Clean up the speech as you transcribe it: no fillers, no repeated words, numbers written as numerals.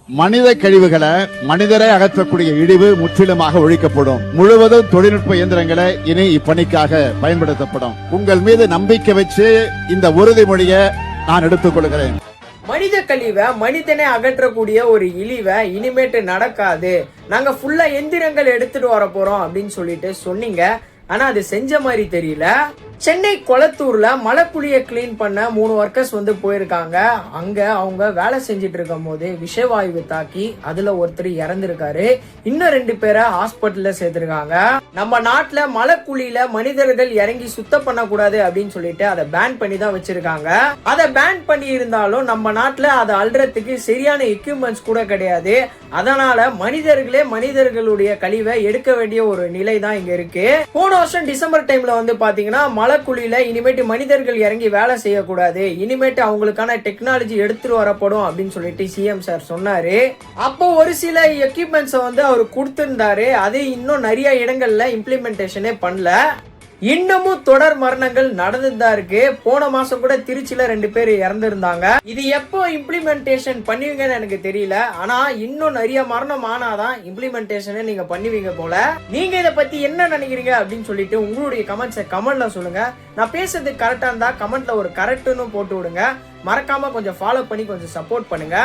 மனித கழிவுகளை மனிதரை அகற்றக்கூடிய இழிவு முற்றிலுமாக ஒழிக்கப்படும். முழுவதும் தொழில்நுட்ப இயந்திரங்களை இனி இப்பணிக்காக பயன்படுத்தப்படும். உங்கள் மீது நம்பிக்கை வச்சு இந்த உறுதிமொழியை நான் எடுத்துக் கொள்கிறேன். மனித கழிவை மனிதனை அகற்றக்கூடிய ஒரு இழிவை இனிமேட்டு நடக்காது, நாங்க ஃபுல்லா எந்திரங்கள் எடுத்துட்டு வர போறோம் அப்படின்னு சொல்லிட்டு சொன்னீங்க. ஆனா அது செஞ்ச மாதிரி தெரியல. சென்னை கொளத்தூர்ல மலைக்குழிய கிளீன் பண்ண 3 ஒர்க்கர்ஸ் போயிருக்காங்க. அங்க அவங்க வேலை செஞ்சுட்டு இருக்கும் போது விஷவாயு தாக்கி அதுல ஒருத்தர் இறந்திருக்காரு. இன்னும் 2 பேரை ஹாஸ்பிட்டல்ல சேர்த்திருக்காங்க. நம்ம நாட்டுல மலைக்குழியில மனிதர்கள் இறங்கி சுத்தம் பண்ணக்கூடாது அப்படின்னு சொல்லிட்டு அதை பேன் பண்ணி தான் வச்சிருக்காங்க. அதை பேன் பண்ணி இருந்தாலும் நம்ம நாட்டுல அதை அல்றதுக்கு சரியான எக்யூப்மெண்ட்ஸ் கூட கிடையாது. அதனால மனிதர்களுடைய கழிவை எடுக்க வேண்டிய ஒரு நிலை தான் இங்க இருக்கு. போன வருஷம் டிசம்பர் டைம்ல பாத்தீங்கன்னா மலைக்குழியில இனிமேட்டு மனிதர்கள் இறங்கி வேலை செய்யக்கூடாது, இனிமேட்டு அவங்களுக்கான டெக்னாலஜி எடுத்துட்டு வரப்படும் அப்படின்னு சொல்லிட்டு சிஎம் சார் சொன்னாரு. அப்போ ஒரு சில எக்யூப்மெண்ட்ஸ் அவர் கொடுத்திருந்தாரு. அது இன்னும் நிறைய இடங்கள்ல இம்ப்ளிமெண்டேஷனே பண்ணல. இன்னமும் தொடர் மரணங்கள் நடந்துதான் இருக்கு. போன மாசம் கூட திருச்சியில 2 பேர் இறந்திருந்தாங்க. இது எப்போ இம்ப்ளிமெண்டேஷன் பண்ணுவீங்கன்னு எனக்கு தெரியல. ஆனா இன்னும் நிறைய மரணம் ஆனாதான் இம்ப்ளிமெண்டேஷன் நீங்க பண்ணுவீங்க போல. நீங்க இதை பத்தி என்ன நினைக்கிறீங்க அப்படின்னு சொல்லிட்டு உங்களுடைய கமெண்ட்ஸை கமெண்ட்ல சொல்லுங்க. நான் பேசுறது கரெக்டா இருந்தா கமெண்ட்ல ஒரு கரெக்ட்னு போட்டு விடுங்க. மறக்காம கொஞ்சம் ஃபாலோ பண்ணி கொஞ்சம் சப்போர்ட் பண்ணுங்க.